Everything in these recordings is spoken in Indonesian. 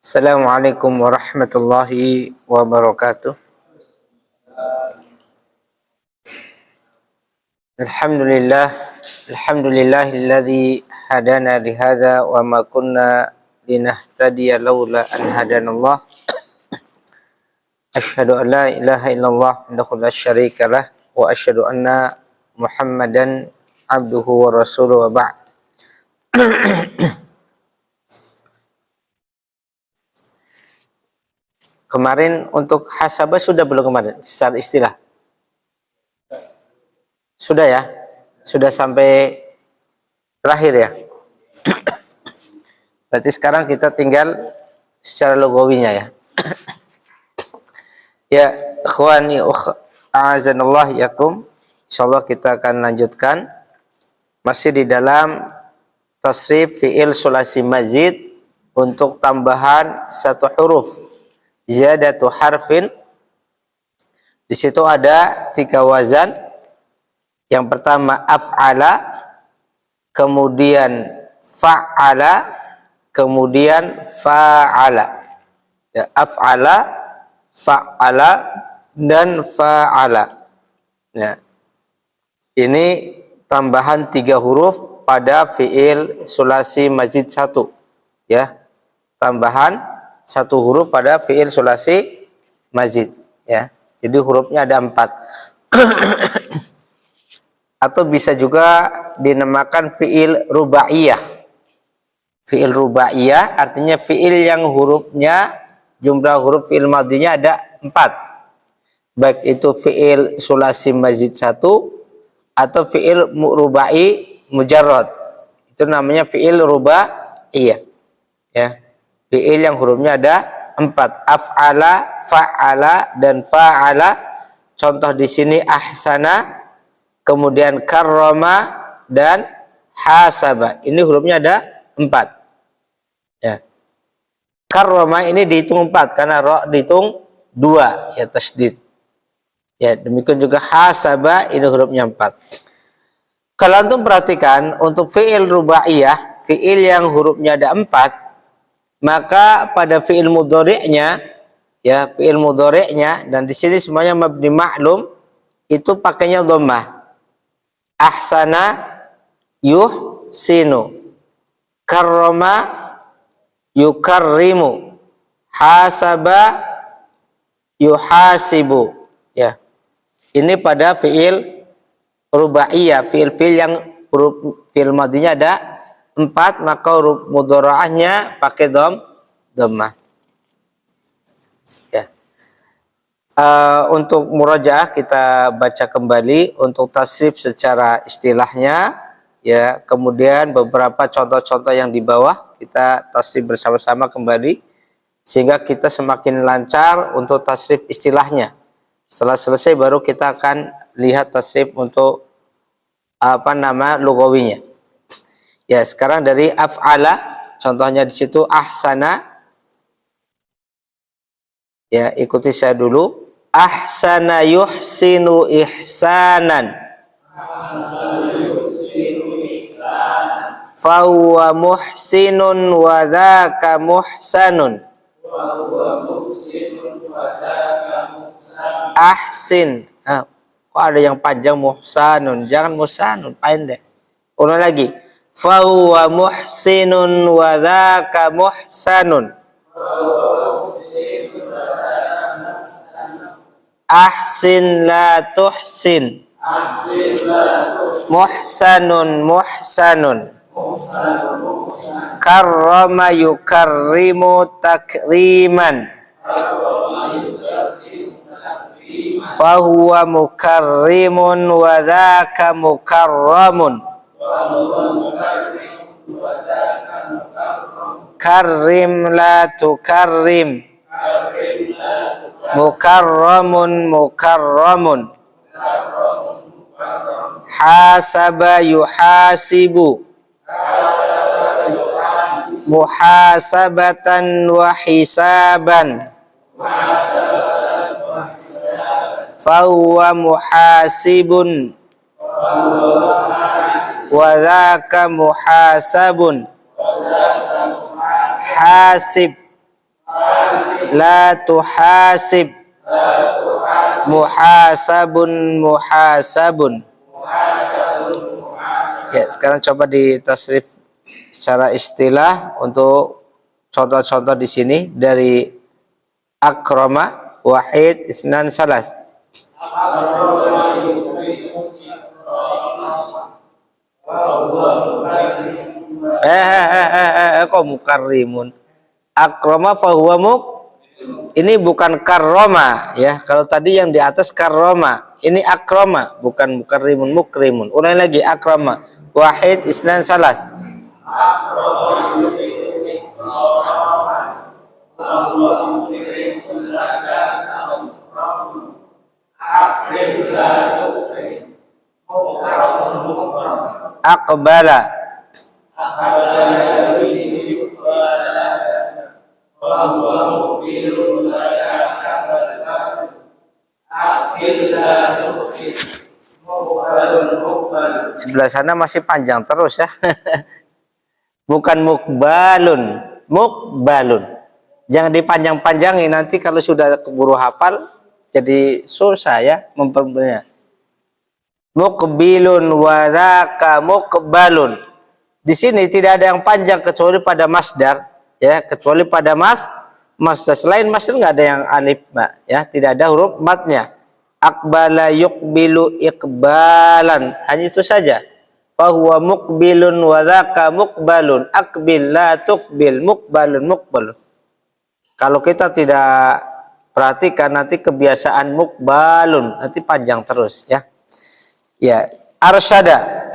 Assalamualaikum warahmatullahi wabarakatuh. Alhamdulillahilladzi hadana lihadza wa ma kunna linahtadiya laula an hadanallah. Asyhadu an la ilaha illallah wahdahu la syarikalah wa asyhadu anna Muhammadan abduhu wa rasuluhu wa ba'd. Kemarin untuk hasabah sudah belum kemarin secara istilah? Sudah ya? Sudah sampai terakhir ya? Berarti sekarang kita tinggal secara logawinya ya. Ya, ikhwani a'azanallah yakum. Insyaallah kita akan lanjutkan masih di dalam tasrif fi'il sulasi mazid untuk tambahan satu huruf. Ziyadatu harfin. Di situ ada 3 wazan. Yang pertama af'ala, kemudian fa'ala, kemudian fa'ala. Ya, af'ala, fa'ala, dan fa'ala. Ya. Ini tambahan 3 huruf pada fi'il sulasi mazid 1. Ya. Tambahan 1 huruf pada fi'il sulasi mazid. Ya. Jadi hurufnya ada 4. Atau bisa juga dinamakan fi'il rubaiyah. Fi'il rubaiyah artinya fi'il yang hurufnya, jumlah huruf fi'il madinya ada 4. Baik itu fi'il sulasi mazid 1 atau fi'il rubai mujarrad. Itu namanya fi'il rubaiyah. Ya. Fi'il yang hurufnya ada 4. Af'ala, fa'ala, dan fa'ala. Contoh di sini ahsana, kemudian karrama, dan hasaba. Ini hurufnya ada 4. Ya. Karrama ini dihitung 4 karena ra dihitung 2 ya, tasdid. Ya, demikian juga hasaba ini hurufnya 4. Kalau antum perhatikan untuk fi'il rubaiyah, fi'il yang hurufnya ada 4, maka pada fi'il mudhari'nya, ya, fi'il mudhari'nya, dan di sini semuanya mabni ma'lum, itu pakainya dhammah. Ahsana yuhsinu, karrama yukarrimu, hasaba yuhasibu. Ya. Ini pada fi'il rubaiyah, fi'il yang huruf fi'il madinya ada 4, maka huruf mudhara'ahnya pakai dhammah. Ya. Untuk murajaah kita baca kembali untuk tasrif secara istilahnya, ya. Kemudian beberapa contoh-contoh yang di bawah kita tasrif bersama-sama kembali sehingga kita semakin lancar untuk tasrif istilahnya. Setelah selesai baru kita akan lihat tasrif untuk lugawinya. Ya, sekarang dari af'ala, contohnya di situ ahsana. Ya, ikuti saya dulu. Ahsana yuhsinu ihsanan. Fahuwa muhsinun wa dzaka muhsanun. Ahsin. Kok ada yang panjang muhsanun? Jangan muhsanun, pendek. Ulang lagi. Fahuwa muhsinun wa dzaka muhsanun. Ahsin la tuhsin. Muhsanun muhsanun. Karrama yukarrimu takriman. Fahuwa mukarrimun wa dzaka mukarramun. Karrim la tukarrim. Mukarramun mukarramun. Hasaba yuhasibu. Muhasabatan wa hisaban. Fahuwa muhasibun. wa dzaka muhasabun. Hasib, la tuhasib. Muhasabun, muhasabun. Ya, sekarang coba ditasrif secara istilah untuk contoh-contoh di sini dari akrama, wahid, isnan, salas. Kok mukarrimun? Akrama fahuwa ini bukan karroma ya. Kalau tadi yang di atas karroma, ini akrama, bukan mukarrimun, mukrimun. Ulangi lagi, akrama, wahid, isnan, salas. Aqbala, sebelah sana masih panjang terus ya. Bukan mukbalun, mukbalun. Jangan dipanjang-panjangin, nanti kalau sudah keburu hafal jadi susah ya memperbanyak. Mukbilun wa dzaka mukbalun. Di sini tidak ada yang panjang kecuali pada masdar ya, kecuali pada masdar. Selain masdar nggak ada yang alif mat ya, tidak ada huruf matnya. Aqbala yuqbilu iqbalan, hanya itu saja. Fahuwa mukbilun wa dzaka mukbalun. Aqbil la tuqbil, mukbalun mukbalun. Kalau kita tidak perhatikan nanti kebiasaan mukbalun, nanti panjang terus ya. Ya, arsyada.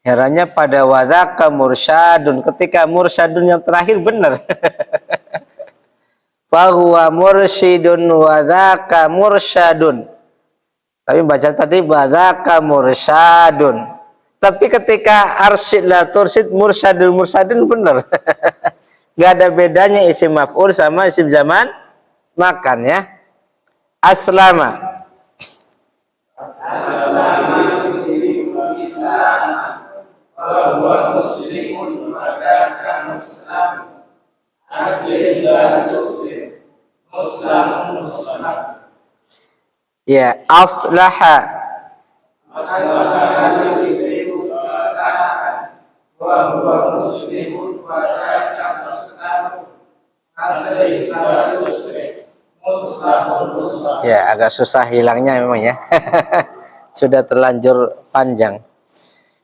Herannya pada wadzaka mursyadun, ketika mursyadun yang terakhir benar. Fahuwa mursyidun wadzaka mursyadun. Tapi baca tadi wadzaka mursyadun. Tapi ketika arsyid la tursyid mursyadun mursyadun benar. Gak ada bedanya isim maf'ul sama isim zaman makan ya. Aslama. Ya, aslaha. Ya, agak susah hilangnya memang ya. Sudah terlanjur panjang.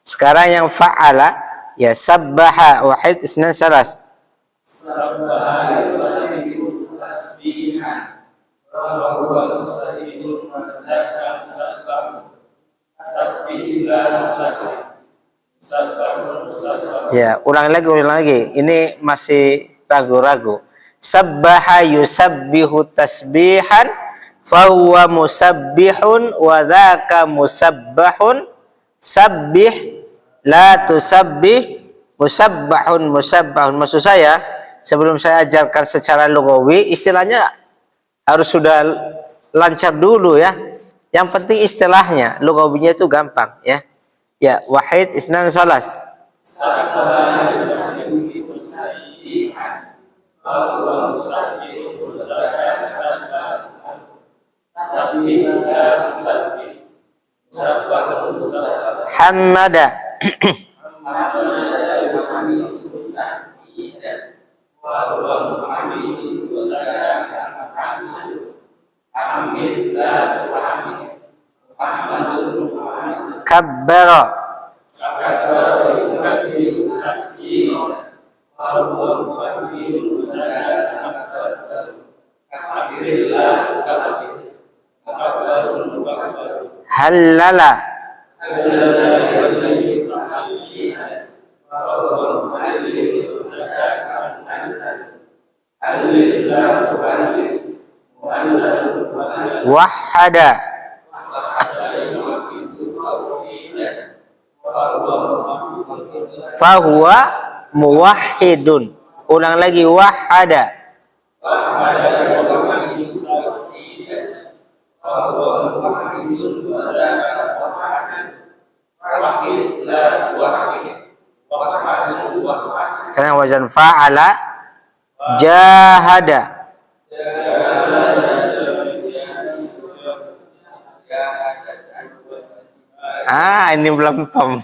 Sekarang yang fa'ala, ya sabbaha wahid isnan salas. Ya, ulang lagi. Ini masih ragu-ragu. Sabbaha yusabbihu tasbihan fahuwa musabbihun wa dzaka musabbahun. Sabbih la tusabbih musabbahun musabbahun. Maksud saya, sebelum saya ajarkan secara lugawi, istilahnya harus sudah lancar dulu ya. Yang penting istilahnya, lugawinya itu gampang ya. Ya, wahid isnan salas. Hamada. Kabbara. Halala. Wahada. fahuwa muwahhidun. Ulang lagi, wahada. Sekarang wazan fa'ala, jahada. Ini belum tom.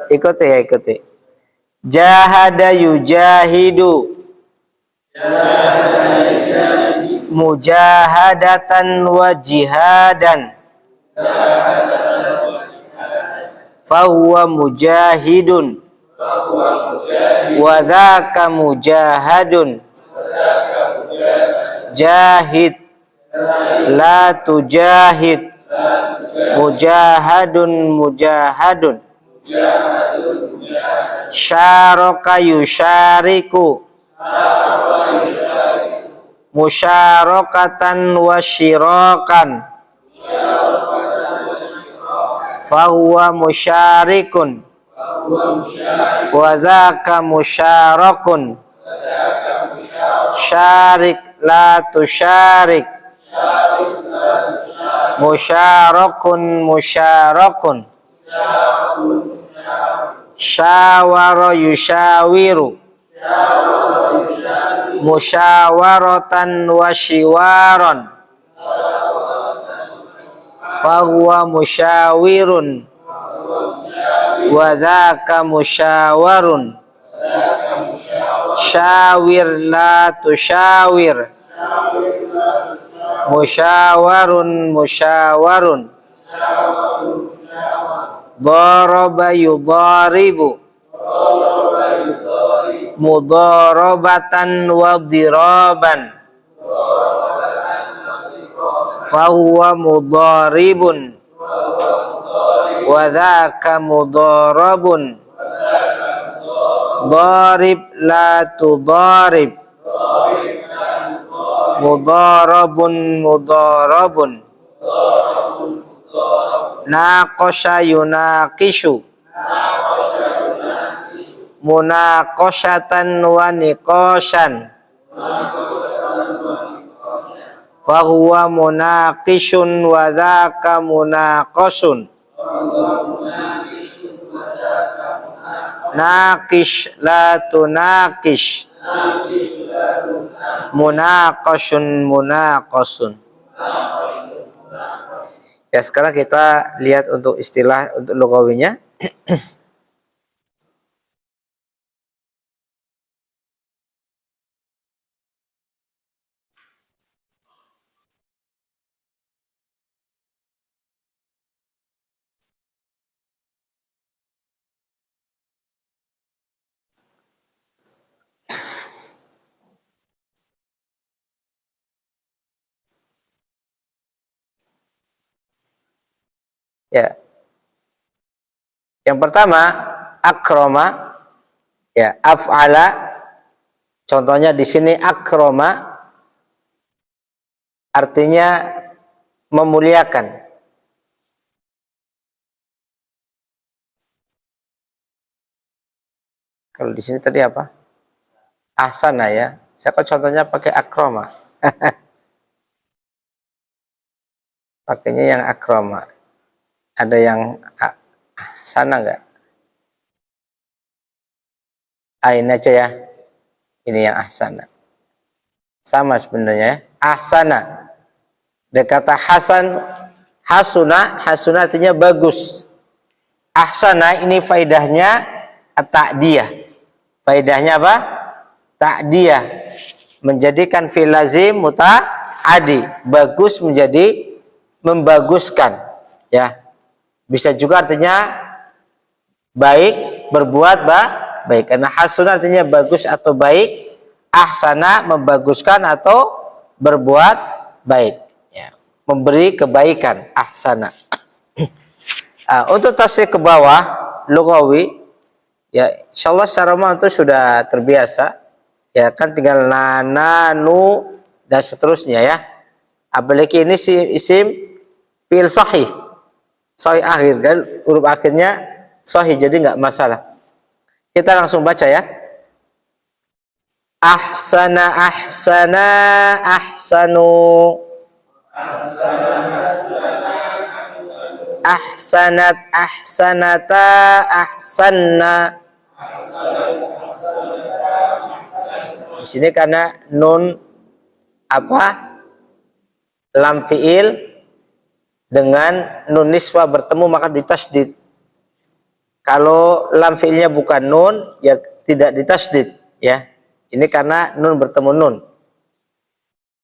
Ikuti ya, ikuti. Jahada yujahidu. Mujahadatan wa jihadan. Fahuwa mujahidun. Wa dhaka mujahadun. Jahid. La tujahid. Mujahadun mujahadun. Syaraka yusyariku. Musyarakatan wa syirakan. Fahuwa musyarikun. Wa dhaka musyarakun. Syarik la tusyarik. Musyarakun musyarakun. Syawara yusyawiru. Musyawaratan wa syiwaran. Fahuwa musyawirun. Wa dhaka musyawarun. Syawir la tusyawir. Musyawarun musyawarun. Daraba yudaribu. Mudarabatan wa diraban. Fahuwa mudaribun. Wa dhaka mudarabun. Darib la tudarib. Mudarabun mudarabun. Naqasha yunaqishu. Munaqashatan wa niqashan. Fahuwa munaqishun wa dhaka munaqasun. Naqish la tunaqish. Munaqashun munaqasun. Ya, sekarang kita lihat untuk istilah untuk lugawinya. Ya. Yang pertama, akroma. Ya, af'ala. Contohnya di sini akroma artinya memuliakan. Kalau di sini tadi apa? Ahsana ya. Saya kok contohnya pakai akroma. Pakainya yang akroma. Ada yang ahsana enggak? Ini aja ya. Ini yang ahsana. Sama sebenarnya ya. Ahsana. Ada kata hasan, hasuna, hasuna artinya bagus. Ahsana ini faedahnya ta'diyah. Faedahnya apa? Ta'diyah. Menjadikan fi'il lazim muta'addi. Bagus menjadi membaguskan. Ya. Bisa juga artinya baik, berbuat baik. Karena hasuna artinya bagus atau baik. Ahsana membaguskan atau berbuat baik. Ya. Memberi kebaikan. Ahsana. Untuk tasrif ke bawah, lugawi, ya insyaallah secara umum itu sudah terbiasa. Ya kan tinggal na, nu, dan seterusnya ya. Apalagi ini isim fi'il sahih. sahih akhir kan, huruf akhirnya sahih, jadi nggak masalah. Kita langsung baca ya. Ahsana ahsana ahsanu. Ahsanat ahsanata ahsanna. Di sini karena nun apa? Lam fiil dengan nun niswa bertemu maka ditasdid. Kalau lam fiilnya bukan nun ya tidak ditasdid ya. Ini karena nun bertemu nun.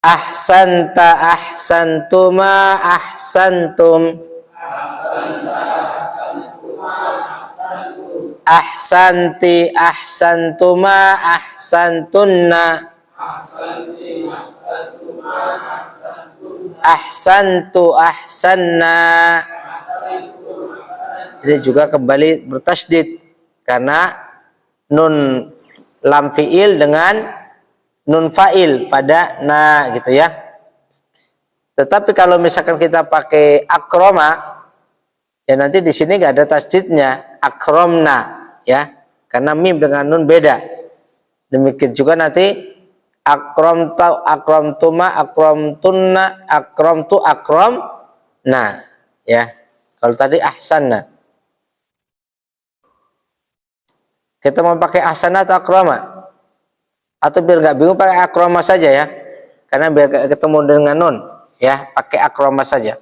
Ahsanta ahsantuma ahsantum. Ahsanti ahsantuma ahsantunna. Ahsantu ahsanna. Ini juga kembali bertasdid karena nun lam fiil dengan nun fa'il pada na gitu ya. Tetapi kalau misalkan kita pakai akroma ya nanti di sini nggak ada tasdidnya, akromna ya, karena mim dengan nun beda. Demikian juga nanti akramta akramtuma akramtunna akramtu akramna ya. Kalau tadi ahsanna. Kita mau pakai ahsana atau akrama? Atau biar nggak bingung pakai akrama saja ya. Karena biar gak ketemu dengan nun ya, pakai akrama saja.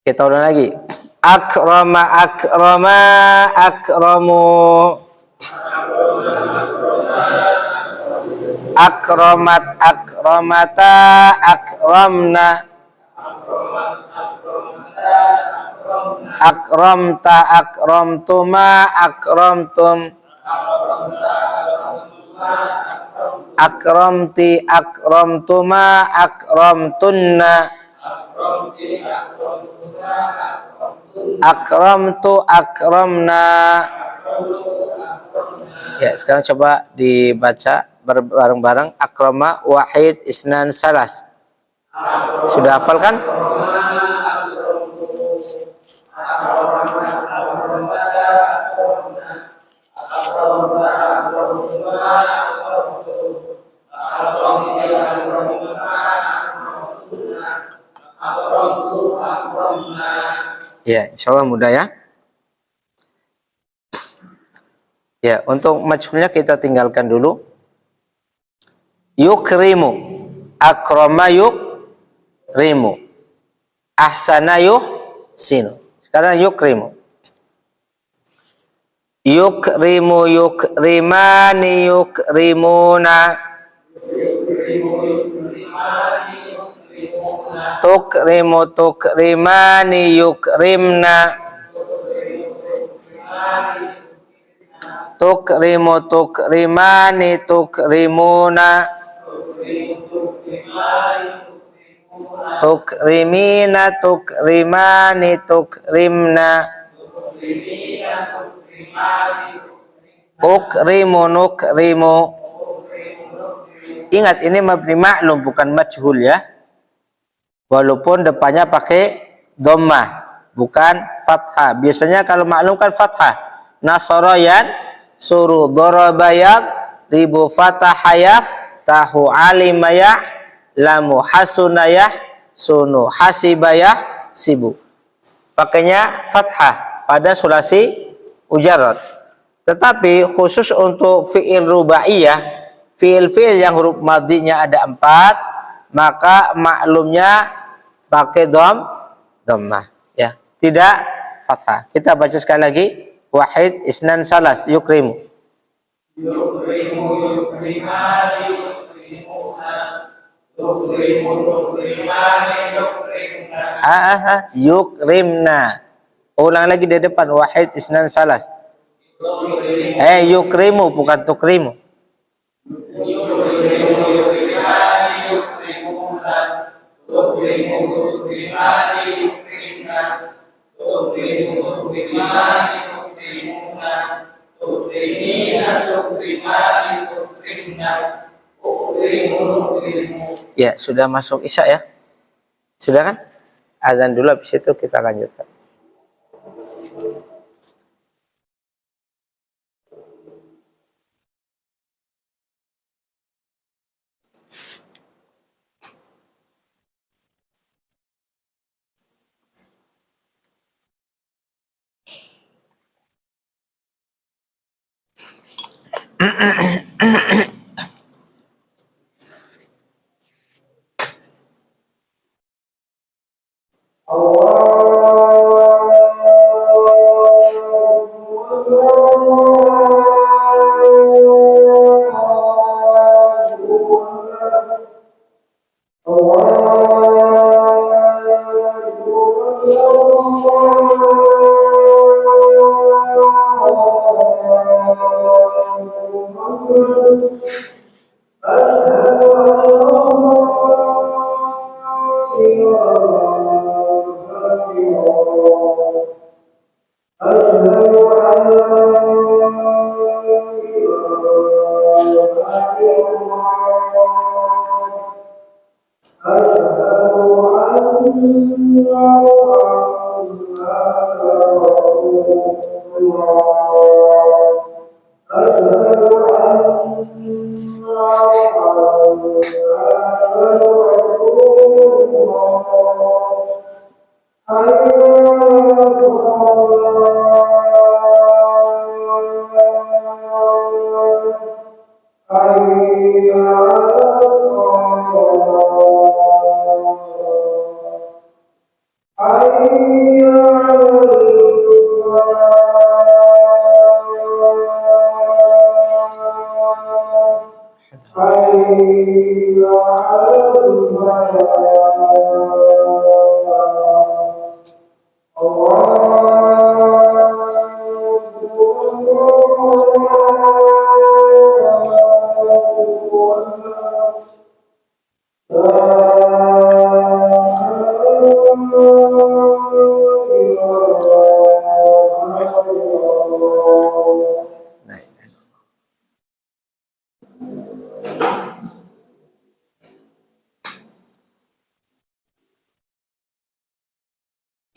Kita ulang lagi. Akrama akrama akramu. Akramat akramata akramna. Akramta akramtuma akramtum. Akramti akramtuma akramtunna. Akramtu akramna. Ya, sekarang coba dibaca bareng-bareng. Akrama wahid isnan salas. Sudah hafal kan? Ya, insyaallah mudah ya. Ya, untuk majhulnya kita tinggalkan dulu. Yukrimu, akrama yukrimu, ahsana yuhsinu. Sekarang yukrimu. Yukrimu yukrimani yukrimuna. Tukrimu tukrimani yukrimna. Tukrimu tukrimani tukrimuna. Tukrimina tukrimani tukrimna. Ukrimu nukrimu. Ingat ini mabni ma'lum bukan majhul ya. Walaupun depannya pakai dhammah bukan fathah. Biasanya kalau maklum kan fathah. Nasarayan suruh darabayat ribu fatahayaf tahu alimayah lamu hasunayah sunu hasibayah sibu. Pakainya fathah pada sulasi ujarad. Tetapi khusus untuk fi'il rubaiyah, fi'il-fi'il yang huruf madhinya ada 4, maka maklumnya pakai dhammah ya, tidak fathah. Kita baca sekali lagi. Wahid isnan salas yukrimu. Yukrimu yukrimani yukrimuna. Yukrimu yukrimani yukrimna. Yukrimna. Ulang lagi di depan. Wahid isnan salas. Yukrimu bukan tukrimu. Yukrimu yukrimani yukrimuna. Yukrimu yukrimani yukrimna. Yukrimu yukrimani yukrimuna. Yukrimina yukrimani yukrimna. Yukrimu yukrimu. Ya, sudah masuk isya ya? Sudah kan? azan dulu, habis itu kita lanjutkan.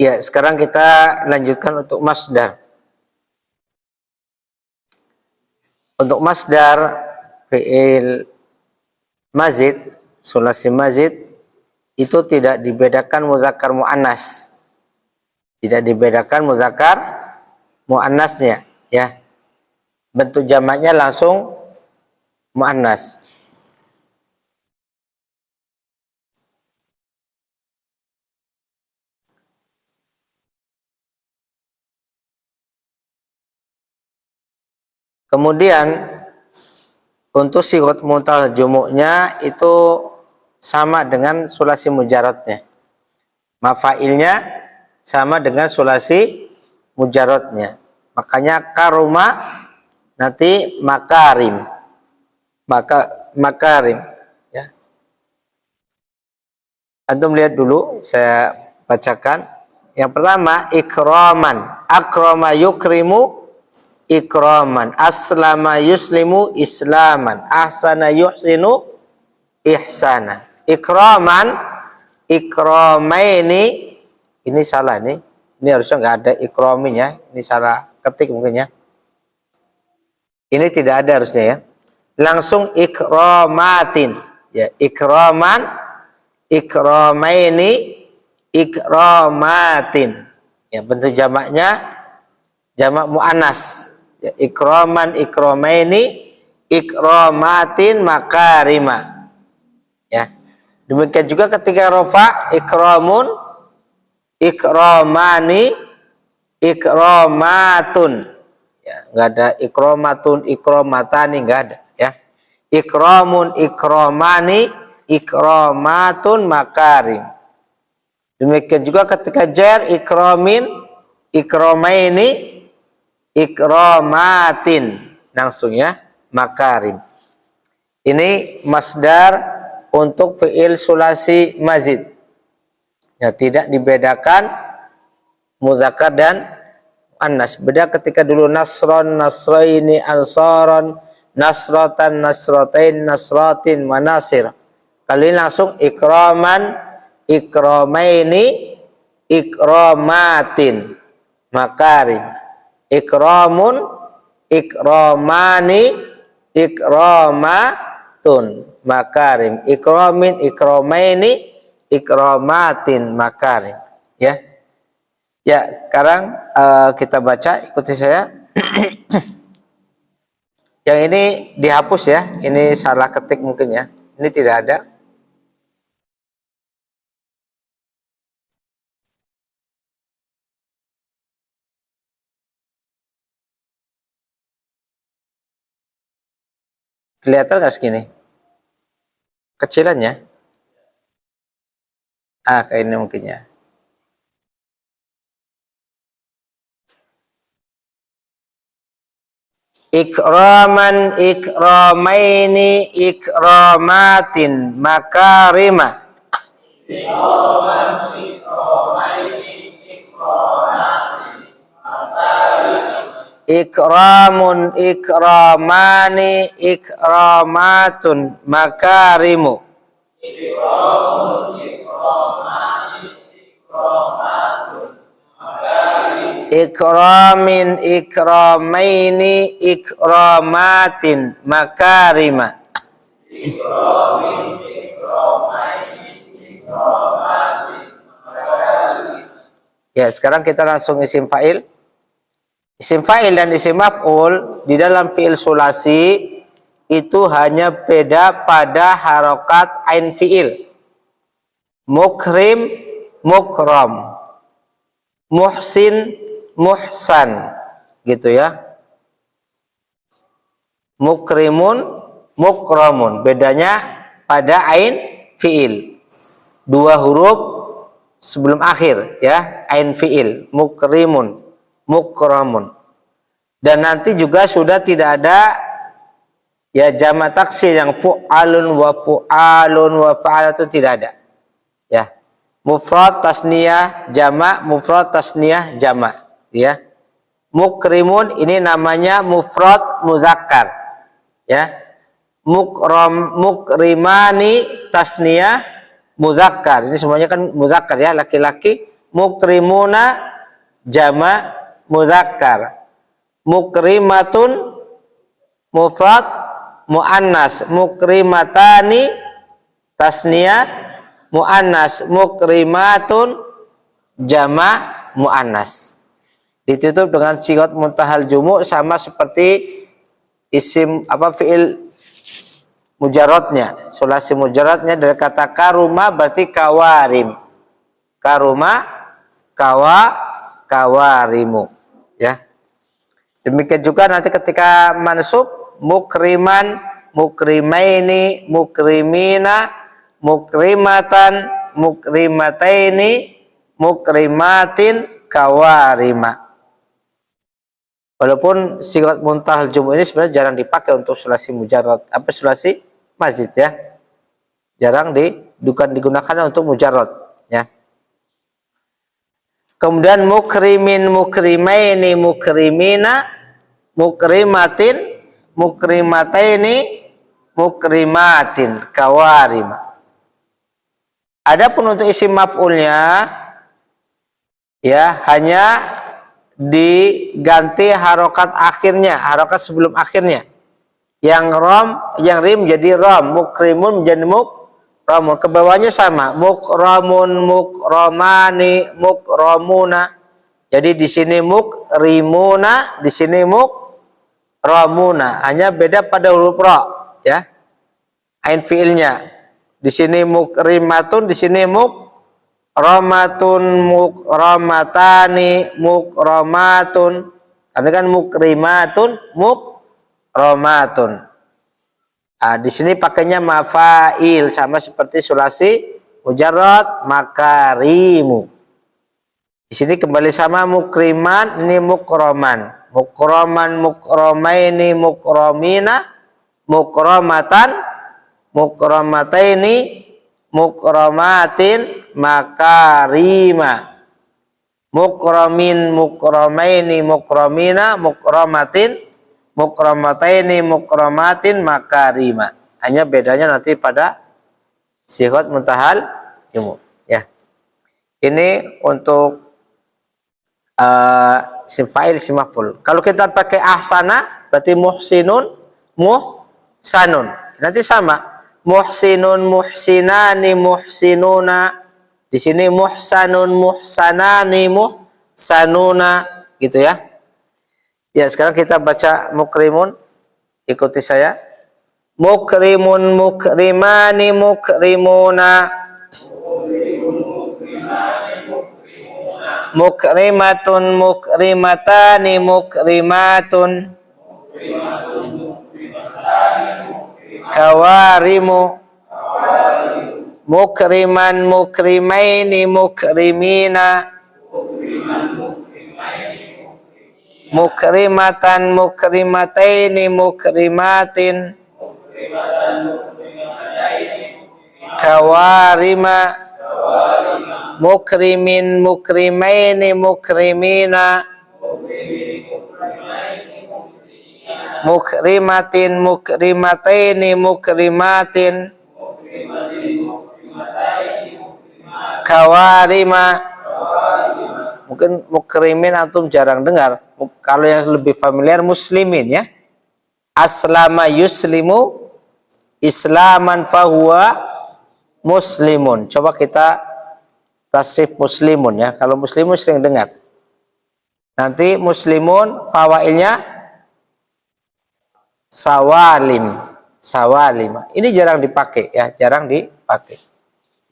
Ya, sekarang kita lanjutkan untuk masdar. Untuk masdar fi'il mazid, sulasi mazid, itu tidak dibedakan muzakkar muannas. Tidak dibedakan muzakkar muannasnya, ya. Bentuk jamaknya langsung muannas. Kemudian untuk sigot mutal jumuknya itu sama dengan sulasi mujaradnya. Mafailnya sama dengan sulasi mujaradnya. Makanya karuma nanti makarim. Makarim, ya. Antum lihat dulu, saya bacakan. Yang pertama ikraman, akrama yukrimu ikraman, aslama yuslimu islaman, ahsana yuhsinu ihsanan. Ikraman, ikramaini, ini salah nih. Ini harusnya nggak ada ikraminya, ini salah ketik mungkin ya. Ini tidak ada harusnya ya. Langsung ikramatin, ya. Ikraman, ikramaini, ikramatin. Ya, bentuk jamaknya jamak muannas. Ya, ikraman, ikramaini, ikramatin, makarima. Ya. Demikian juga ketika rofa, ikramun, ikramani, ikramatun. Ya, enggak ada ikramatun, ikramatani, enggak ada, ya. Ikramun, ikramani, ikramatun, makarim. Demikian juga ketika jar, ikramin, ikramaini, ikramatin, langsung ya, makarim. Ini masdar untuk fi'il sulasi mazid. Ya, tidak dibedakan muzakkar dan muannas. Beda ketika dulu nasron, nasraini, ansaron, nasrotan, nasrotain, nasrotin, manasir. Kali ini langsung ikraman, ikramaini, ikramatin, makarim. Ikramun, ikramani, ikramatun, makarim. Ikramin, ikramaini, ikramatin, makarim. Ya. Ya, sekarang kita baca, ikuti saya. Yang ini dihapus ya, ini salah ketik mungkin ya. Ini tidak ada. Kelihatan nggak segini? Kecilannya? Kayak ini mungkin ya. Ikraman, ikramaini, ikramatin, makarima. Ikraman, ikramaini, ikramatin, makarima. Ikramun, ikramani, ikramatun, makarimu. Ikramun, ikramani, ikramatun, makarimu. Ikramin, ikramaini, ikramatin, makarima. Ikramin, ikramaini, ikramatin, makarima. Ya, sekarang kita langsung isim fa'il. Isim fa'il dan isim maf'ul di dalam fi'il sulasi itu hanya beda pada harokat ain fi'il. Mukrim, mukram. Muhsin, muhsan. Gitu ya. Mukrimun, mukramun. Bedanya pada ain fi'il. Dua huruf sebelum akhir ya. Ain fi'il. Mukrimun, mukramun. Dan nanti juga sudah tidak ada ya jamak taksir yang fu'alun wa fa'alatun, tidak ada. Ya. Mufrad tasniyah jamak, mufrad tasniyah jamak, ya. Mukrimun ini namanya mufrad muzakkar. Ya. Mukrimani tasniyah muzakkar. Ini semuanya kan muzakkar ya, laki-laki. Mukrimuna jamak muzakkar. Mukrimatun mufrad muannas. Mukrimatani tasniyah muannas. Mukrimatun jamak muannas. Ditutup dengan sigot muntahal jumu' sama seperti isim fi'il mujarradnya. Sulasi mujarradnya dari kata karuma berarti kawarim. Karuma kawarimu, ya. Demikian juga nanti ketika mansub mukriman, mukrimaini, mukrimina, mukrimatan, mukrimataini, mukrimatin, kawarima. Walaupun sigat muntahal jumu' ini sebenarnya jarang dipakai untuk sulasi mujarrad, sulasi mazid ya. Jarang digunakan untuk mujarrad ya. Kemudian mukrimin, mukrimaini, mukrimina, mukrimatin, mukrimataini, mukrimatin, kawarima. Adapun untuk isim maf'ulnya ya hanya diganti harokat akhirnya, harokat sebelum akhirnya. Yang rim jadi rom, mukrimun menjadi mukramun. Ke bawahnya sama, mukramun, mukramani, mukramuna. Jadi di sini mukrimuna, di sini mukramuna. Hanya beda pada huruf ra, ya. Ain fiilnya. Di sini mukrimatun, di sini mukramatun, mukramatani, mukramatun. Karena kan mukrimatun, mukramatun. Di sini pakainya mafail sama seperti sulasi mujarrad makarimu. Di sini kembali sama mukriman, ini mukraman. Mukraman, mukramaini, mukramina, mukramatan, mukramataini, mukramatin, makarima. Mukramin, mukramaini, mukramina, mukramatin, mukramataini, mukramatin, makarima. Hanya bedanya nanti pada sigot muntahal jumu', ya. Ini untuk isim fa'il, isim maf'ul. Kalau kita pakai ahsana berarti muhsinun, muhsanun. Nanti sama. Muhsinun, muhsinani, muhsinuna. Di sini muhsanun, muhsanani, muhsanuna, gitu ya. Ya, sekarang kita baca mukrimun. Ikuti saya. Mukrimun, mukrimani, mukrimuna. Mukrimatun, mukrimatani, mukrimatun. Kawarimu. Mukriman, mukrimaini, mukrimina. Mukrimatan, mukrimataini, mukrimatin. Kawarima. Mukrimin, mukrimaini, mukrimina. Mukrimatin, mukrimataini, mukrimatin. Kawarima. Mungkin mukrimin antum jarang dengar. Kalau yang lebih familiar muslimin ya. Aslama yuslimu islaman fahuwa muslimun. Coba kita tasrif muslimun ya. Kalau muslimun sering dengar. Nanti muslimun fawailnya sawalim. Sawalim. Ini jarang dipakai ya, jarang dipakai.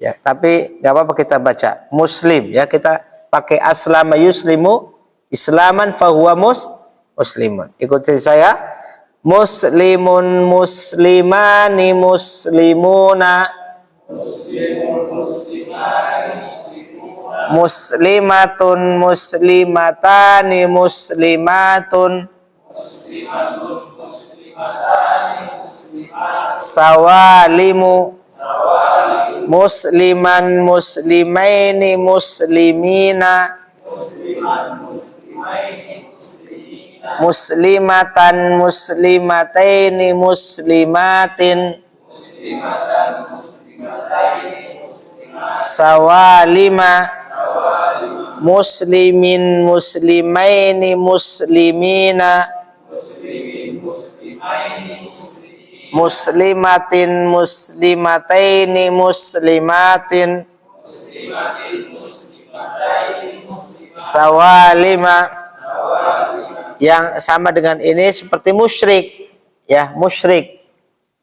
Ya, tapi nggak apa-apa kita baca muslim ya, kita pakai aslama yuslimu islaman fahuwa muslimun. Ikuti saya. Muslimun, muslimani, muslimuna. Muslimatun, muslimatani, muslimatun. Sawalimu. Musliman, muslimaini, muslimina. Muslimatan, muslimataini, muslimatin. Sawalima. Muslimin, muslimaini, muslimina. Muslimatin, muslimataini, muslimatin. Sawalima. Yang sama dengan ini seperti musyrik ya, musyrik.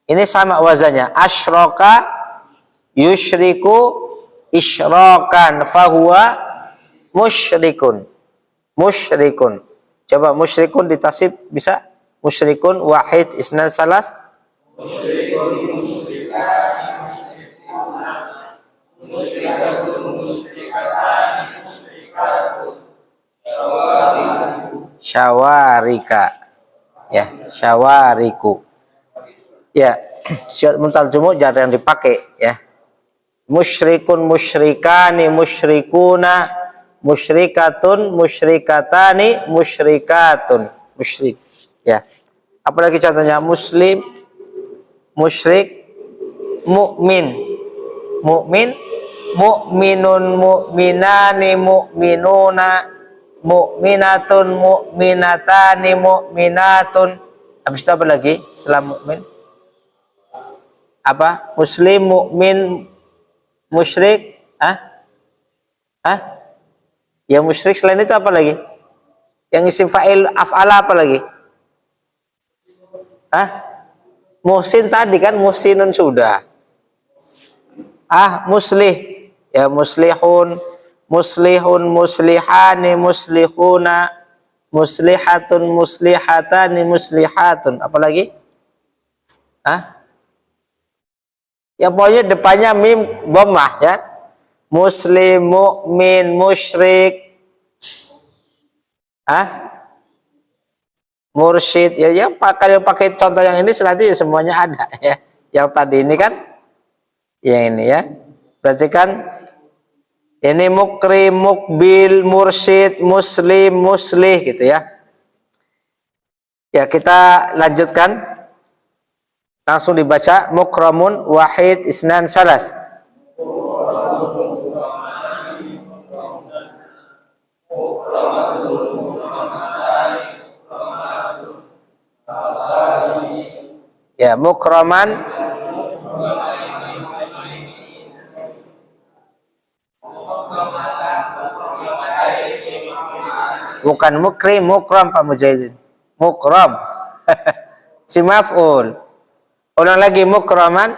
Ini sama wazannya. Asyraka yusyriku isyrakan fahuwa musyrikun. Musyrikun. Coba musyrikun ditasib bisa? Musyrikun wahid isnan salas. Musyrikun, musyrikani, musyrikuna. Musyrikatun, musyrikatani, musyrikatun. Syawarika. Ya, syawariku. Ya, siat muntal jumuk jarang dipakai ya. Musyrikun, musyrikani, musyrikuna. Musyrikatun, musyrikatani, musyrikatun. Musyrik. Ya. Apalagi contohnya muslim, musyrik, mukmin. Mukmin, mukminun, mukminani, mukminuna. Mukminatun, mukminatani, mukminatun. Habis itu apa lagi setelah mukmin? Apa? Muslim, mukmin, musyrik. Ya musyrik selain itu apa lagi? Yang isim fa'il af'ala apa lagi? Muhsin tadi kan, muhsinun sudah. Muslih. Ya muslihun. Muslihun, muslihani, muslihuna. Muslihatun, muslihatani, muslihatun. Apa lagi? Ya pokoknya depannya mim dhammah ya. Muslim, mukmin, musyrik. Mursyid. Ya kalau pakai contoh yang ini nanti semuanya ada ya. Yang tadi ini kan yang ini ya. Berarti kan ini mukrim, mukbil, mursyid, muslim, muslih gitu ya. Ya kita lanjutkan. Langsung dibaca. Mukramun, wahid, isnan, salas. Ya, mukraman. Bukan mukrim, mukram Pak Mujahidin. Mukram. Si maf'ul. Ulang lagi, mukraman.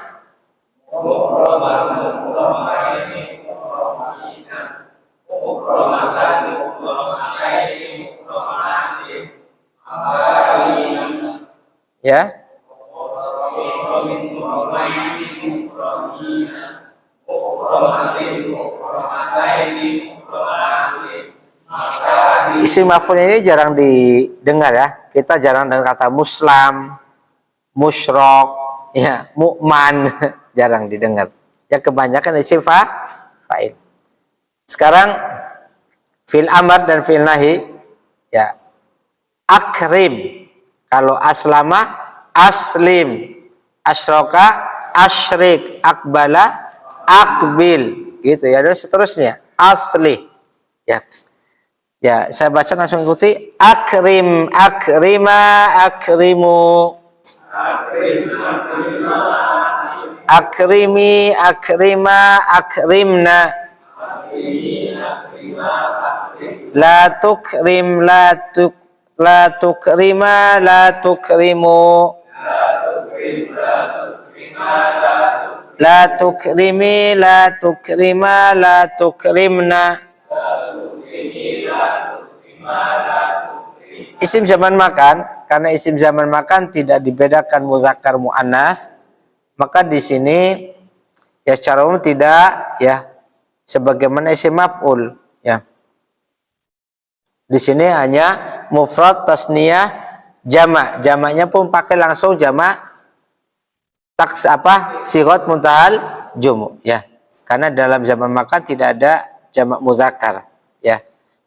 Ya. Isim maf'ul ini jarang didengar ya. Kita jarang dengar kata muslam, musyrok, ya, mu'man, jarang didengar. Ya kebanyakan isim fa'il. Sekarang fi'il amar dan fi'il nahi, ya. Akrim, kalau aslama aslim, asroka asyrik, akbala akbil, gitu ya. Dan seterusnya asli, ya. Ya, saya baca langsung ikuti. Akrim, akrima, akrimu. Akrimi, akrima, akrimna. La tukrim, la tukrima, la tukrimu. La tukrimi, la tukrima, la tukrimna. Isim zaman makan, karena isim zaman makan tidak dibedakan muzakkar muannas, maka di sini ya secara umum tidak ya sebagaimana isim maf'ul ya. Di sini hanya mufrad, tasniyah, jamak. Jamaknya pun pakai langsung jamak taks sigot muntahal jumu ya. Karena dalam zaman makan tidak ada jamak muzakkar ya.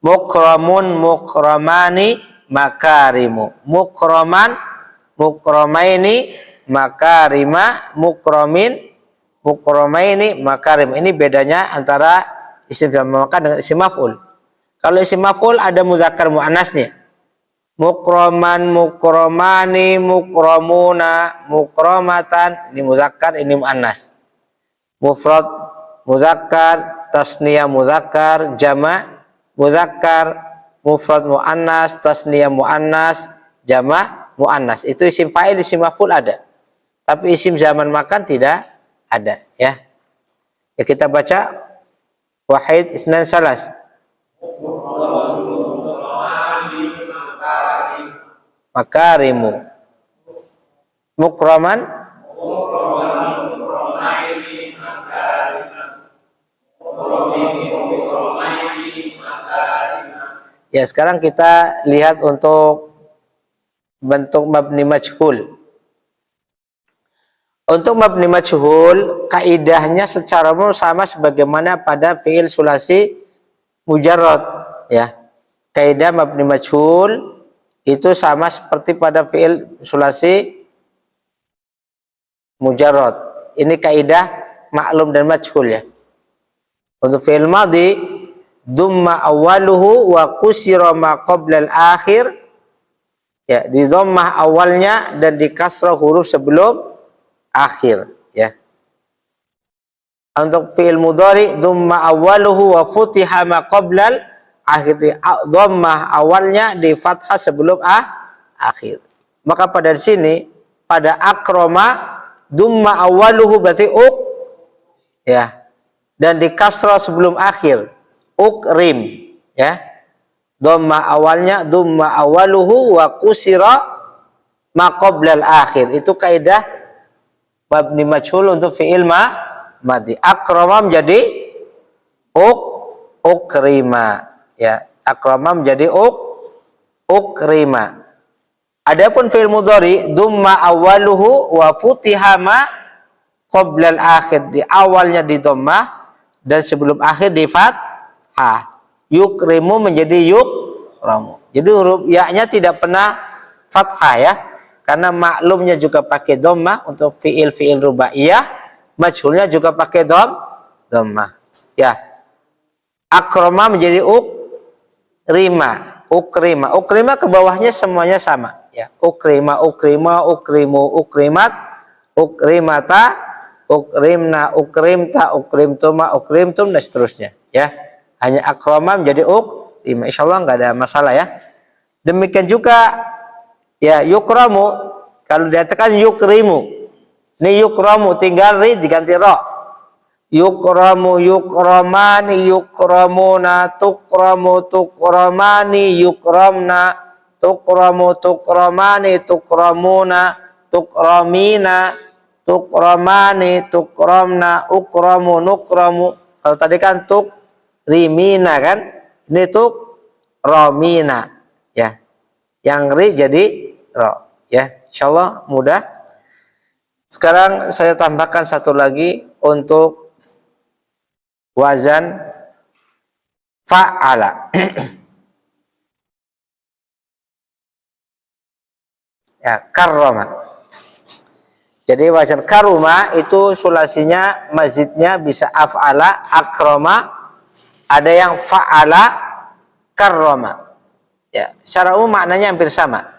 Mukramun, mukramani, makarimu. Mukraman, mukramaini, makarima, mukramin, mukramaini, makarim. Ini bedanya antara isim zaman makan dengan isim maf'ul. Kalau isim maf'ul ada muzakkar muannasnya. Mukraman, mukramani, mukramuna, mukramatan. Ini muzakkar, ini muannas. Mufrad muzakkar, tasniyah muzakkar, jamak muzakkar, mufrad muannas, tasniyah muannas, jamak muannas. Itu isim fa'il, isim maf'ul ada. Tapi isim zaman makan tidak ada ya. Ya kita baca wahid isnan salas. Makarimu. Mukraman. Ya, sekarang kita lihat untuk bentuk mabni majhul. Untuk mabni majhul, kaidahnya secara umum sama sebagaimana pada fiil sulasi mujarrad, ya. Kaidah mabni majhul itu sama seperti pada fiil sulasi mujarrad. Ini kaidah maklum dan majhul ya. Untuk fiil madhi, dumma awaluhu wa kusira ma qabla al-akhir, ya, di dhammah awalnya dan di kasrah huruf sebelum akhir ya. Untuk fi'il mudhari, dumma awaluhu wa futiha ma qabla al-akhir, di dhammah awalnya di fathah sebelum akhir. Maka pada sini pada akroma dumma awaluhu berarti ya, dan di kasrah sebelum akhir ukrim ya. Dhamma awalnya dhamma awaluhu wa kusira ma qablal akhir. Itu kaidah mabni majhul untuk fi'il madhi. Akrama menjadi ukrima ya. Akrama menjadi ukrima. Adapun fi'il mudhari dhamma awaluhu wa futiha ma qablal akhir. Di awalnya di dhammah dan sebelum akhir di yukrimu menjadi yukramu. Jadi huruf ya-nya tidak pernah fathah ya. Karena maklumnya juga pakai dhammah untuk fiil rubaiyah, majhulnya juga pakai dhammah. Ya. Akrama menjadi ukrima. Ukrima ke bawahnya semuanya sama ya. Ukrima, ukrimu, ukrimat ukrimata, ukrimna, ukrimta, ukrimtuma, ukrimtum, dan seterusnya. Ya, hanya akrama menjadi ukrima. Insyaallah nggak ada masalah ya. Demikian juga ya yukramu, kalau dikatakan yukrimu, ini yukramu tinggal ri diganti ro. Yukramu, yukramani, yukramuna, tukramu, tukramani, yukramna, tukramu, tukramani, tukramuna, tukramina, tukramani, tukramna, ukramu, nukramu. Kalau tadi kan tukrimina kan, ini tukramina ya. Yang ri jadi ro ya. Insyaallah mudah. Sekarang saya tambahkan satu lagi untuk wazan fa'ala. Ya, karrama. Jadi wazan karuma itu sulasinya mazidnya bisa af'ala, akrama, ada yang fa'ala, karrama. Ya, secara umum maknanya hampir sama.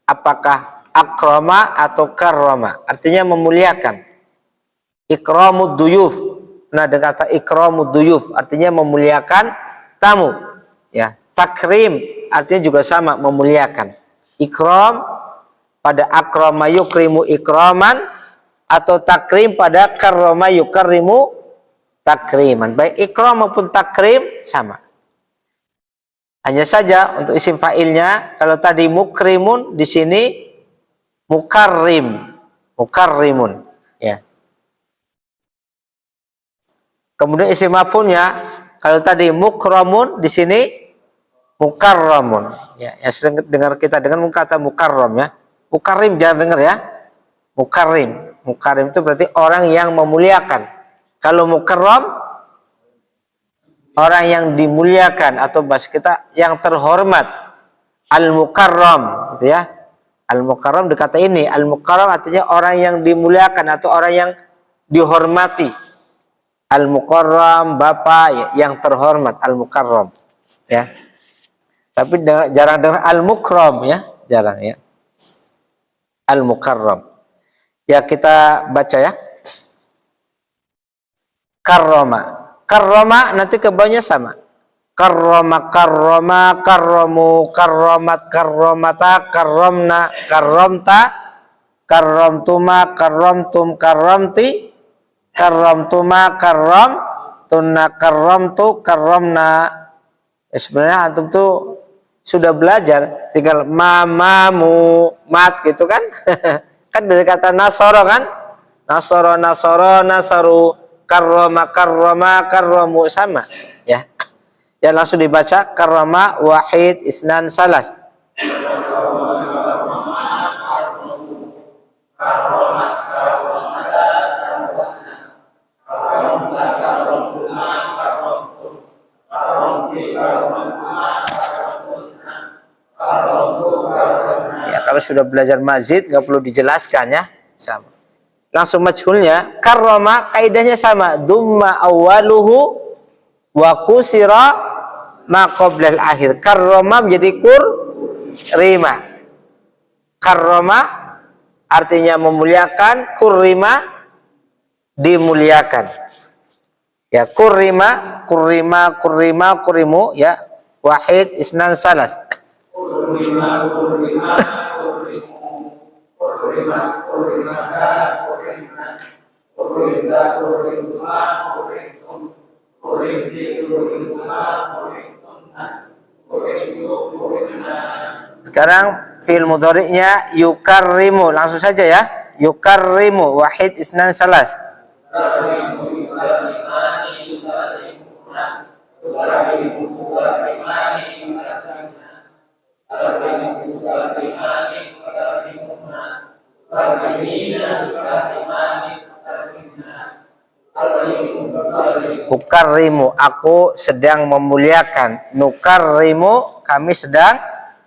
Apakah akrama atau karrama? Artinya memuliakan. Ikramud duyuf. Nah, dengan kata ikramud duyuf artinya memuliakan tamu. Ya, takrim artinya juga sama, memuliakan. Ikram pada akrama yukrimu ikraman, atau takrim pada karrama yukrimu takriman. Baik ikram maupun takrim sama. Hanya saja untuk isim fa'ilnya, kalau tadi mukrimun, di sini mukarrim, mukarrimun. Ya. Kemudian isim maf'ulnya, kalau tadi mukramun, di sini mukarramun. Ya, yang sering dengar kita dengan kata mukarram ya. Mukarrim jangan dengar ya. Mukarrim, mukarrim itu berarti orang yang memuliakan. Kalau mukarram, orang yang dimuliakan, atau bahasa kita yang terhormat. Al-mukarram, gitu ya. Al-mukarram dikata ini, al-mukarram artinya orang yang dimuliakan atau orang yang dihormati. Al-mukarram, bapak yang terhormat, al-mukarram. Ya. Tapi jarang dengar al-mukram ya, jarang ya. Al-mukarram. Ya, kita baca ya. Karrama. Karrama nanti kebawahnya sama. Karrama, karrama, karramu, karramat, karramata, karramna, karramta, karramtuma, karramtum, karramti, karramtuma, karramtunna, karramtu, karramna. Sebenarnya antum tuh sudah belajar, tinggal mamamu, mat gitu kan. Kan dari kata nasoro kan, nasoro, nasoro, nasaru, karrama, karrama, karramu, sama ya. Ya, langsung dibaca karrama wahid isnan salas. Ya, kalau sudah belajar mazid nggak perlu dijelaskan ya, sama. Langsung majhulnya karrama kaidahnya sama, dumma awaluhu wa kusira ma qoblal akhir. Karrama menjadi kurrima. Karrama artinya memuliakan, kurrima dimuliakan. Ya, kurrima, kurrima, kurrima, kurimu ya, wahid isnan salas. Kurrima, kurrima, kurimu, kurrima, kurrimata, kurrimna, kurrimda, kurrimtuma, kurrimtum, kurrimti, kurrimtuma, kurrimtumna, kurrimtu, kurrimna. Sekarang fi'il mudhari'nya yukarrimu, langsung saja ya. Yukarrimu wahid isnan salas. Yukarrimu, yukarrimani, yukarrimuna, yukarrimu, yukarrimani, yukarrimna, yukarrimu, yukarrimani, yukarrimuna, yukarrimina, yukarrimani, yukarrimna, ukarrimu, aku sedang memuliakan. Nukarrimu, kami sedang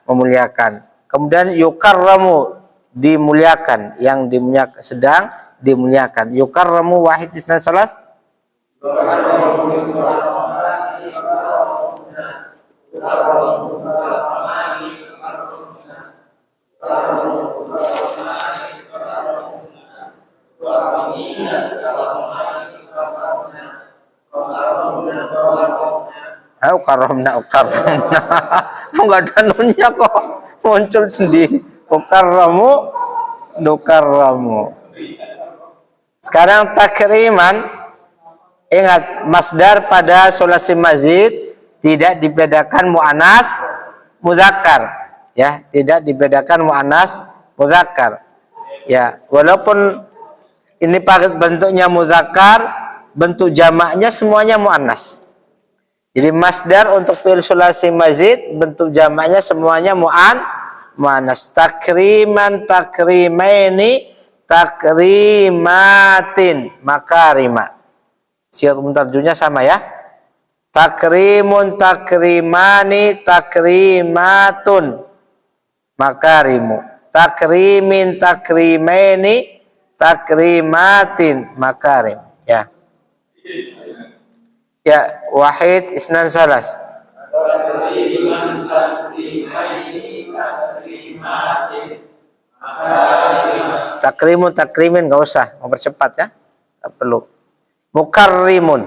memuliakan. Kemudian yukarramu, dimuliakan, yang dimuliakan, sedang dimuliakan. Yukarramu wahid isnan salas. Ukarramna. Enggak ada nunnya kok muncul sendiri. Ukarramu, nukarramu. Sekarang takriman, ingat masdar pada sulasi mazid tidak dibedakan muannas muzakkar, ya, tidak dibedakan muannas muzakkar. Ya, walaupun ini bentuknya muzakkar, bentuk jamaknya semuanya muannas. Jadi masdar untuk fi'il sulasi mazid bentuk jamaknya semuanya muannas. Takriman, takrimaini, takrimatin, makarima. Siap tarjunya sama ya. Takrimun, takrimani, takrimatun, makarimu. Takrimin, takrimaini, takrimatin, makarim. Ya. Ya, wahid isnan salas. Takriman, takrimaini, takrimatin, makarim. Takrimun, takrimin nggak usah, mempercepat ya, nggak perlu. Mukarrimun,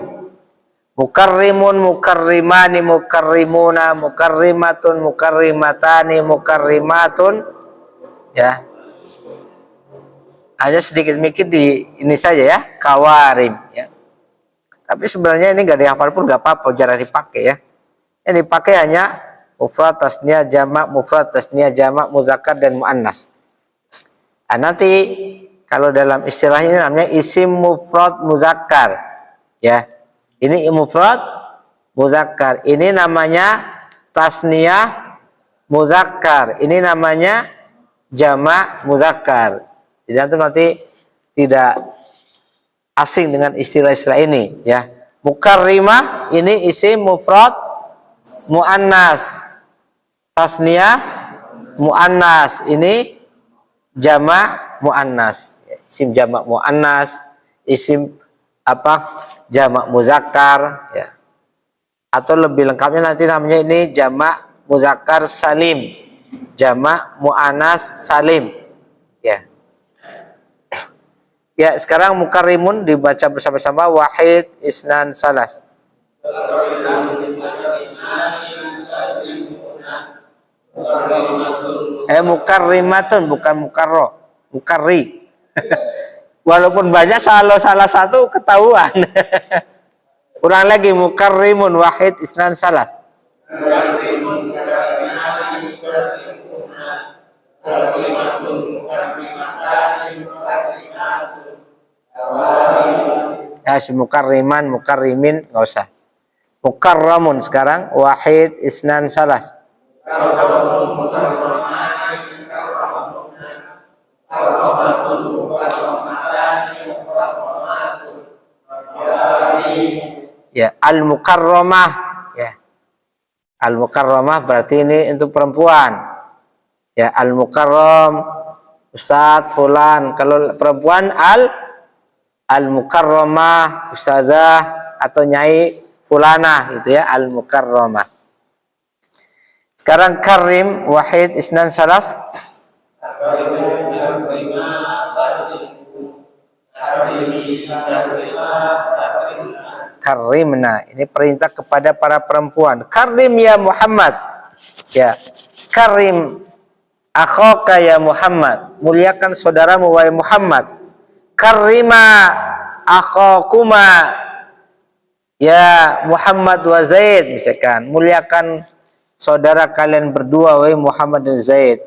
mukarrimun, mukarrimani, mukarrimuna, mukarrimatun, mukarrimatani, mukarrimatun, ya. Hanya sedikit mikir di ini saja ya, kawarim ya. Tapi sebenarnya ini nggak dihafal pun nggak apa-apa, jarang dipakai ya. Yang dipakai hanya mufrad, tasniyah, jamak, mufrad, tasniyah, jamak, muzakkar dan muannas. Nah, nanti kalau dalam istilah ini namanya isim mufrad muzakkar ya. Ini mufrad muzakkar, ini namanya tasniyah muzakkar, ini namanya jamak muzakkar. Jadi antum nanti tidak asing dengan istilah-istilah ini ya. Mukarrimah ini isim mufrad muannas, tasniyah muannas, ini jamak muannas. Isim jamak muannas, isim apa? Jamak muzakkar ya. Atau lebih lengkapnya nanti namanya ini jamak muzakkar salim, jamak muannas salim ya. Ya, sekarang mukarrimun dibaca bersama-sama, wahid isnan salas. Mukarrimatun bukan mukarro, mukarri. Walaupun banyak salah satu ketahuan. Ulang lagi, mukarrimun wahid isnan salas. Ya, mukarriman, mukarrimin nggak usah. Mukarramun sekarang wahid isnan salas. Ya, al-mukarramah ya. Al-mukarramah berarti ini untuk perempuan. Ya, al-mukarram ustadz fulan. Kalau perempuan al-mukarramah ustazah atau nyai fulana gitu ya, al-mukarramah. Sekarang karim wahid isnan salas. Karimna, ini perintah kepada para perempuan. Karim ya Muhammad. Ya. Karim akhaka ya Muhammad. Muliakan saudaramu wahai Muhammad. Karima akhakuma ya Muhammad wa Zaid, misalkan. Muliakan saudara kalian berdua wahai Muhammad dan Zaid.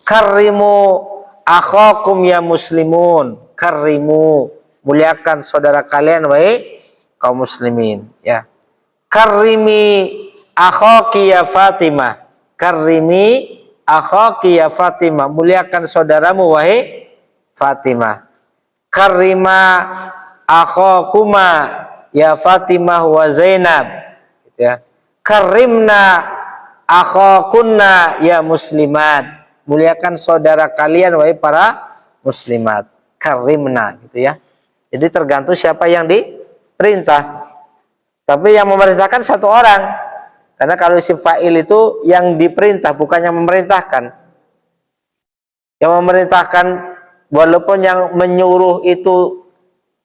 Karimu akhakum ya muslimun. Karimu, muliakan saudara kalian wahai kaum muslimin ya. Karimi akhaki ya Fatimah. Karimi akhaki ya Fatimah, muliakan saudaramu wahai Fatimah. Karima akhakuma ya Fatimah wa Zainab gitu ya. Karimna akhakunna ya muslimat, muliakan saudara kalian wahai para muslimat. Karimna gitu ya. Jadi tergantung siapa yang diperintah. Tapi yang memerintahkan satu orang. Karena kalau isim fa'il itu yang diperintah, bukan yang memerintahkan. Yang memerintahkan, walaupun yang menyuruh itu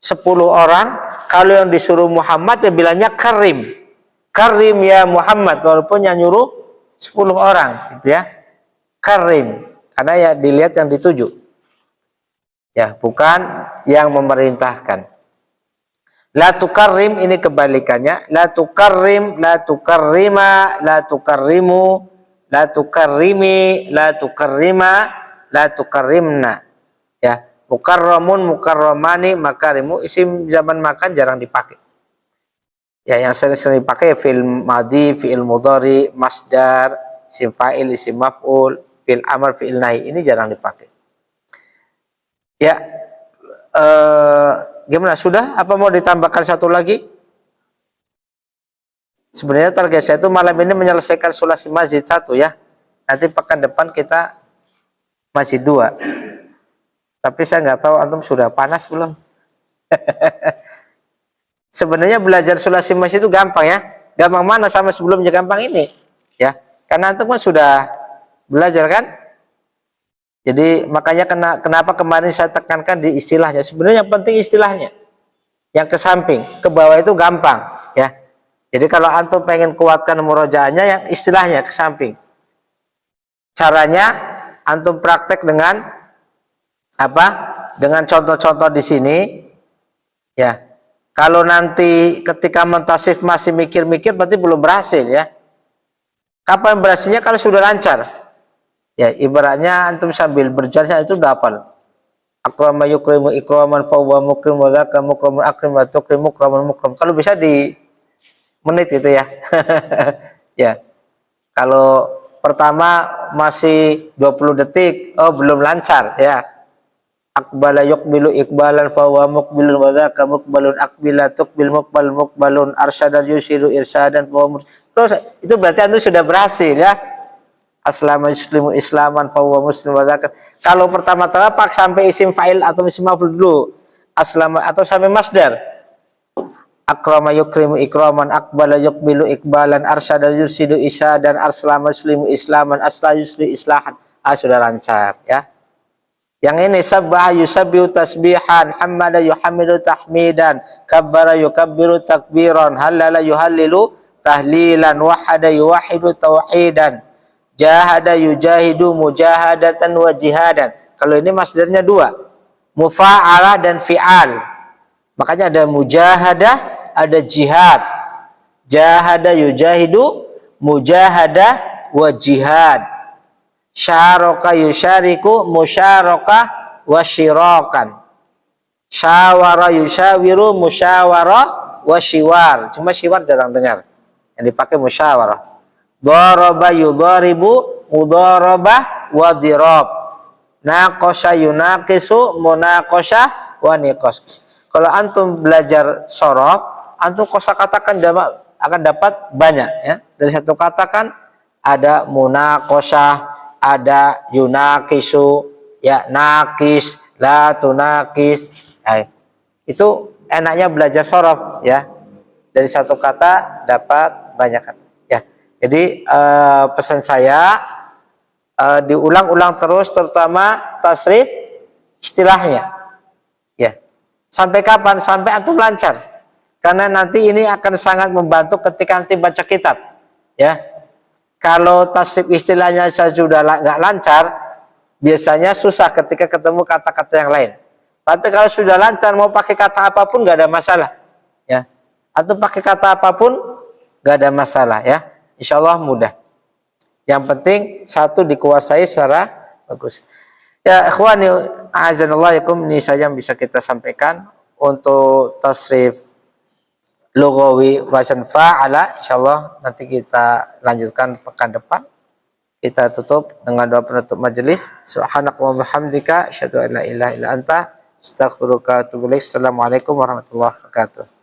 10 orang, kalau yang disuruh Muhammad ya bilangnya karim. Karim ya Muhammad, walaupun yang nyuruh 10 orang gitu ya. Karim, karena ya dilihat yang dituju. Ya, bukan yang memerintahkan. La tukarrim ini kebalikannya. La tukarrim, la tukarrima, la tukarrimu, la tukarrimi, la tukarrima, la tukarrimna. Ya, mukarramun, mukarramani, makarimu. Isim zaman makan jarang dipakai. Ya, yang sering-sering dipakai fi'il madhi, fi'il mudhari, masdar, isim fa'il, isim maf'ul, fi'il amr, fi'il nahi. Ini jarang dipakai. Ya, gimana? Sudah? Apa mau ditambahkan satu lagi? Sebenarnya target saya itu malam ini menyelesaikan sulasi mazid 1 ya. Nanti pekan depan kita masih 2. Tapi saya nggak tahu antum sudah panas belum. Sebenarnya belajar sulasi mazid itu gampang ya. Gampang mana sama sebelumnya gampang ini? Ya, karena antum kan sudah belajar kan? Jadi makanya kenapa kemarin saya tekankan di istilahnya. Sebenarnya yang penting istilahnya. Yang ke samping, ke bawah itu gampang ya. Jadi kalau antum pengen kuatkan murojaahnya, yang istilahnya ke samping. Caranya antum praktek dengan apa? Dengan contoh-contoh di sini ya. Kalau nanti ketika mentasif masih mikir-mikir berarti belum berhasil ya. Kapan berhasilnya? Kalau sudah lancar. Ya, ibaratnya antum sambil berjalan itu udah hafal. Akrama yukrimu ikraman fa huwa mukrim wa dzaka mukramun akrim wa tukrimu mukraman mukram. Kalau bisa di menit itu ya. Ya. Kalau pertama masih 20 detik, oh belum lancar ya. Aqbala yuqbilu iqbalan fa huwa muqbilun wa dzaka muqbalun aqbila tuqbil muqbal muqbalun arsyada yusiru irsadan fa huwa. Terus itu berarti antum sudah berhasil ya. Aslama yuslimu islaman fa huwa muslim wa dzakar. Kalau pertama-tama pak sampai isim fa'il atau isim maf'ul dulu. Aslama atau sampai masdar. Akrama yukrimu ikraman, aqbala yuqbilu iqbalan, arsyada yusidu isyadan, aslama yuslimu islaman, asla yusli islahan. Sudah lancar ya. Yang ini sabbaha yusabbihu tasbihan, hamada yuhamidu tahmidan, kabbara yukabbiru takbiran, halala yuhallilu tahlilan, wahada yuwahidu tauhidan. Jahada yujahidu mujahadatan wa jihadan. Kalau ini masdarnya 2. Mufa'alah dan fi'al. Makanya ada mujahadah, ada jihad. Jahada yujahidu mujahadah wa jihad. Syaraka yusyariku musyarakah wa syirakan. Syawara yusyawiru musyawara wa syiwar. Cuma syiwar jarang dengar. Yang dipakai musyawarah. Daraba yudharibu mudharabah wa dirab. Naqasha yunaqisu munaqashah wa niqas. Kalau antum belajar sorof, antum kosakata akan dapat banyak ya. Dari satu kata kan ada munaqashah, ada yunaqisu, ya naqis, la tunaqis. Itu enaknya belajar sorof ya. Dari satu kata dapat banyak kata. Jadi pesan saya diulang-ulang terus, terutama tasrif istilahnya. Ya. Sampai kapan? Sampai antum lancar. Karena nanti ini akan sangat membantu ketika nanti baca kitab. Ya. Kalau tasrif istilahnya saya sudah nggak lancar, biasanya susah ketika ketemu kata-kata yang lain. Tapi kalau sudah lancar, mau pakai kata apapun nggak ada masalah. Ya. Atau pakai kata apapun nggak ada masalah ya. Insya Allah mudah. Yang penting satu dikuasai secara bagus. Ya ikhwani a'azanallahu yakum, ini saja yang bisa kita sampaikan untuk tasrif lughawi wazan fa'ala. Insya Allah nanti kita lanjutkan pekan depan. Kita tutup dengan doa penutup majelis. Subhanaka wa bihamdika asyhadu an la ilaha illa anta astaghfiruka wa atubu ilaik. Assalamualaikum warahmatullahi wabarakatuh.